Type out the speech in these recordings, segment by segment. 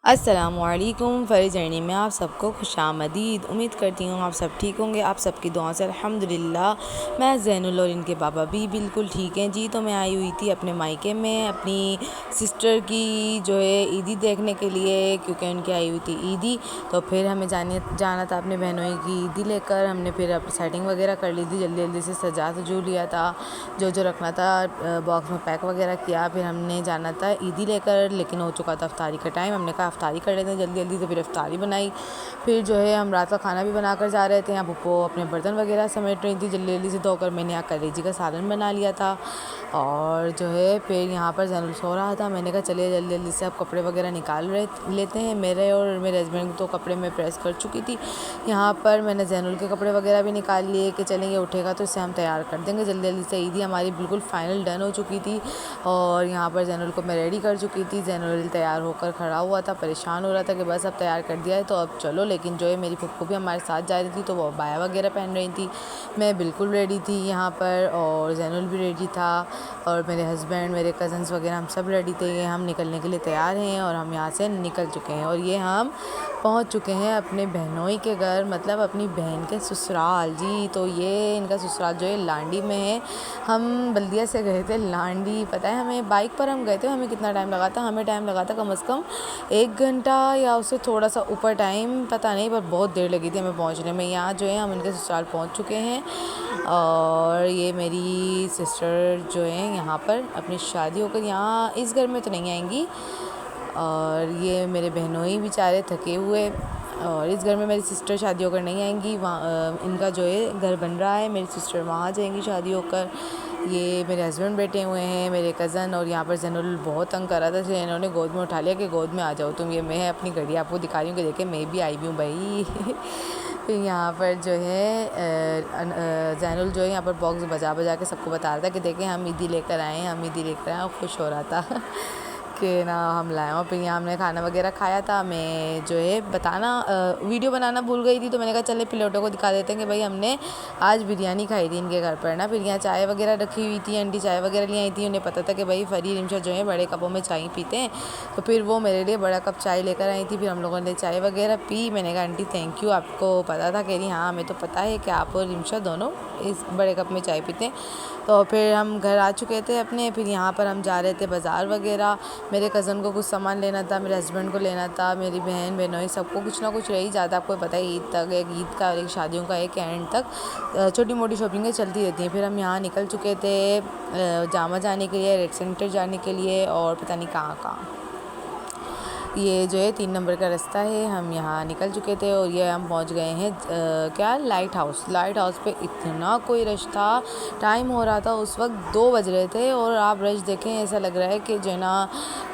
अस्सलामुअलैकुम फ़री जर्नी में आप सबको खुशामदीद। उम्मीद करती हूँ आप सब ठीक होंगे। आप सबकी दुआ से अल्हम्दुलिल्लाह मैं ज़ैनुल और इनके बाबा भी बिल्कुल ठीक हैं जी। तो मैं आई हुई थी अपने मायके में अपनी सिस्टर की जो है ईदी देखने के लिए, क्योंकि उनकी आई हुई थी ईदी। तो फिर हमें जाना था अपने बहनों की ईदी लेकर। हमने फिर अपनी सेटिंग वगैरह कर ली थी, जल्दी जल्दी से सजू लिया था, जो जो रखना था बॉक्स में पैक वगैरह किया। फिर हमने जाना था ईदी लेकर, लेकिन हो चुका था अफ्तारी का टाइम। हमने कहा अफ्तारी कर लेते हैं जल्दी जल्दी से। फिर अफ्तारी बनाई। फिर जो है हम रात का खाना भी बना कर जा रहे थे। यहाँ पप्पो अपने बर्तन वगैरह समेट रही थी जल्दी जल्दी से धोकर। मैंने यहाँ कलेजी का सालन बना लिया था। और जो है फिर यहाँ पर ज़ैनुल सो रहा था। मैंने कहा चलिए जल्दी जल्दी से अब कपड़े वगैरह निकाल लेते हैं। मेरे और मेरे हस्बैंड तो कपड़े मैं प्रेस कर चुकी थी। यहाँ पर मैंने ज़ैनुल के कपड़े वगैरह भी निकाल लिए कि चलेंगे उठेगा तो इसे हम तैयार कर देंगे जल्दी जल्दी से। ईदी हमारी बिल्कुल फ़ाइनल डन हो चुकी थी और यहाँ पर ज़ैनुल को मैं रेडी कर चुकी थी। ज़ैनुल तैयार होकर खड़ा हुआ था, परेशान हो रहा था कि बस अब तैयार कर दिया है तो अब चलो। लेकिन जो है मेरी फुप्पो भी हमारे साथ जा रही थी, तो वो बाया वगैरह पहन रही थी। मैं बिल्कुल रेडी थी यहाँ पर, और ज़ैनुल भी रेडी था, और मेरे हस्बैंड, मेरे कज़न्स वगैरह हम सब रेडी थे। ये हम निकलने के लिए तैयार हैं और हम यहाँ से निकल चुके हैं। और ये हम पहुँच चुके हैं अपने बहनोई के घर, मतलब अपनी बहन के ससुराल जी। तो ये इनका ससुराल जो है लांडी में है। हम बल्दिया से गए थे लांडी। पता है हमें बाइक पर हम गए थे, हमें कितना टाइम लगा था? हमें टाइम लगा था कम से कम 1 घंटा या उससे थोड़ा सा ऊपर टाइम, पता नहीं, पर बहुत देर लगी थी हमें पहुंचने में। यहाँ जो है हम इनके ससुराल पहुंच चुके हैं। और ये मेरी सिस्टर जो है यहाँ पर अपनी शादी होकर यहाँ इस घर में तो नहीं आएंगी। और ये मेरे बहनोई बेचारे थके हुए, और इस घर में मेरी सिस्टर शादी होकर नहीं आएंगी। वहाँ इनका जो है घर बन रहा है, मेरी सिस्टर वहाँ जाएंगी शादी होकर। ये मेरे हस्बैंड बैठे हुए हैं, मेरे कज़न। और यहाँ पर ज़ैनुल बहुत तंग कर रहा था, इसलिए इन्होंने गोद में उठा लिया कि गोद में आ जाओ तुम। ये मैं अपनी घड़ी आपको दिखा रही हूँ कि देखें मैं भी आई हुई हूँ भाई। फिर यहाँ पर जो है ज़ैनुल जो है यहाँ पर बॉक्स बजा बजा के सबको बता रहा था कि देखें हम ईदी लेकर आए हैं, हम ईदी लेकर आए हैं। और खुश हो रहा था कि ना हम लाए। और फिर यहाँ हमने खाना वगैरह खाया था। मैं जो है वीडियो बनाना भूल गई थी, तो मैंने कहा चले प्लेटों को दिखा देते हैं कि भाई हमने आज बिरयानी खाई थी इनके घर पर ना। फिर यहाँ चाय वगैरह रखी हुई थी, आंटी चाय वगैरह ले आई थी। उन्हें पता था कि भाई फ़री रिमशा जो है बड़े कपों में चाय पीते हैं, तो फिर वो मेरे लिए बड़ा कप चाय लेकर आई थी। फिर हम लोगों ने चाय वगैरह पी। मैंने कहा आंटी थैंक यू, आपको पता था? कह रही हाँ हमें तो पता है कि आप और रिमशा दोनों इस बड़े कप में चाय पीते हैं। तो फिर हम घर आ चुके थे अपने। फिर यहाँ पर हम जा रहे थे बाज़ार वगैरह। मेरे कज़न को कुछ सामान लेना था, मेरे हस्बैंड को लेना था, मेरी बहन बहनोई सबको कुछ ना कुछ रही जाता। आपको पता है ईद तक, एक ईद का और एक शादियों का एक एंड तक छोटी मोटी शॉपिंगें चलती रहती हैं। फिर हम यहाँ निकल चुके थे जामा जाने के लिए, रेड सेंटर जाने के लिए, और पता नहीं कहाँ कहाँ। ये जो है 3 नंबर का रास्ता है। हम यहाँ निकल चुके थे और ये हम पहुँच गए हैं क्या, लाइट हाउस पे इतना कोई रश था। टाइम हो रहा था उस वक्त 2 बज रहे थे, और आप रश देखें ऐसा लग रहा है कि जो है ना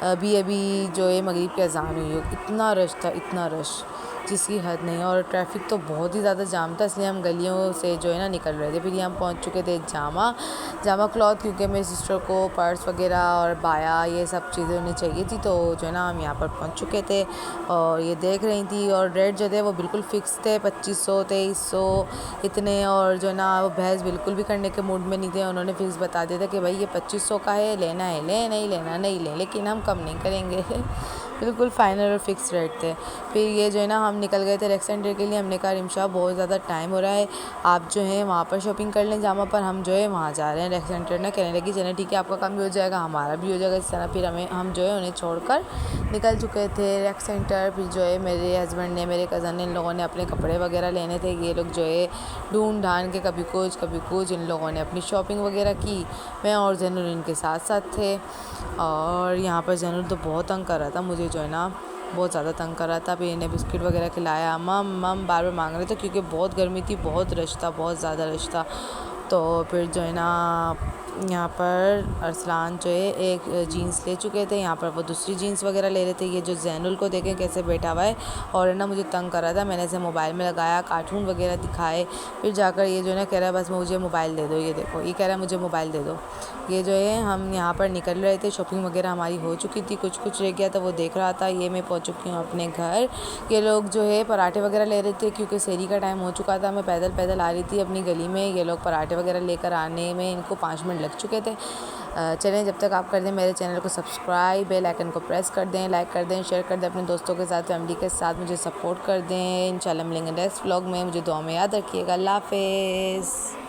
अभी जो है मगरिब की अज़ान हुई हो। इतना रश था, इतना रश जिसकी हद नहीं। और ट्रैफिक तो बहुत ही ज़्यादा जाम था, इसलिए हम गलियों से जो है ना निकल रहे थे। फिर यहाँ पहुँच चुके थे जामा क्लॉथ, क्योंकि मेरी सिस्टर को पर्स वगैरह और बाया ये सब चीज़ें उन्हें चाहिए थी। तो जो है ना हम यहाँ पर पहुँच चुके थे और ये देख रही थी। और रेट जो थे वो बिल्कुल फ़िक्स थे, 2500 2300 इतने। और जो है ना वो बहस बिल्कुल भी करने के मूड में नहीं थे। उन्होंने फ़िक्स बता दिया था कि भाई ये 2500 का है, लेना है ले, नहीं लेना नहीं ले, लेकिन हम कम नहीं करेंगे। बिल्कुल फ़ाइनल और फिक्स रेट थे। फिर ये जो है ना हम निकल गए थे रेक सेंटर के लिए। हमने कहा रिमशा बहुत ज़्यादा टाइम हो रहा है, आप जो है वहाँ पर शॉपिंग कर लें जामा पर, हम जो है वहाँ जा रहे हैं रेक सेंटर ना। कहने लगी चलें ठीक है, आपका काम भी हो जाएगा हमारा भी हो जाएगा इस तरह। फिर हम जो है उन्हें छोड़कर निकल चुके थे रेक सेंटर। फिर जो है मेरे हस्बैंड ने, मेरे कज़न ने, इन लोगों ने अपने कपड़े वगैरह लेने थे। ये लोग जो है ढूंढ ढांड के कभी कुछ इन लोगों ने अपनी शॉपिंग वगैरह की। मैं और ज़ैनुल इनके साथ साथ थे। और यहाँ पर ज़ैनुल तो बहुत तंग कर रहा था मुझे, जो है ना बहुत ज़्यादा तंग कर रहा था। फिर इन्हें बिस्किट वगैरह खिलाया, मम बार बार मांग रहे थे, क्योंकि बहुत गर्मी थी, बहुत रश था, बहुत ज़्यादा रश था। तो फिर जो है ना यहाँ पर अरसलान जो है एक जीन्स ले चुके थे, यहाँ पर वो दूसरी जीन्स वगैरह ले रहे थे। ये जो ज़ैनुल को देखें कैसे बैठा हुआ है और है ना मुझे तंग कर रहा था। मैंने इसे मोबाइल में लगाया, कार्टून वगैरह दिखाए। फिर जाकर ये जो है ना कह रहा है बस मुझे मोबाइल दे दो। ये देखो ये कह रहा है मुझे मोबाइल दे दो। ये जो है हम यहाँ पर निकल रहे थे, शॉपिंग वगैरह हमारी हो चुकी थी, कुछ रह गया था वो देख रहा था। ये मैं पहुँच चुकी हूँ अपने घर। ये लोग जो है पराठे वगैरह ले रहे थे, क्योंकि सहरी का टाइम हो चुका था। मैं पैदल आ रही थी अपनी गली में। ये लोग पराठे वगैरह लेकर आने में इनको 5 मिनट लग चुके थे। चलें, जब तक आप कर दें मेरे चैनल को सब्सक्राइब, बेल आइकन को प्रेस कर दें, लाइक कर दें, शेयर कर दें अपने दोस्तों के साथ, फैमिली के साथ, मुझे सपोर्ट कर दें। इंशाल्लाह मिलेंगे नेक्स्ट व्लॉग में। मुझे दुआ में याद रखिएगा। अल्लाह हाफ़िज़।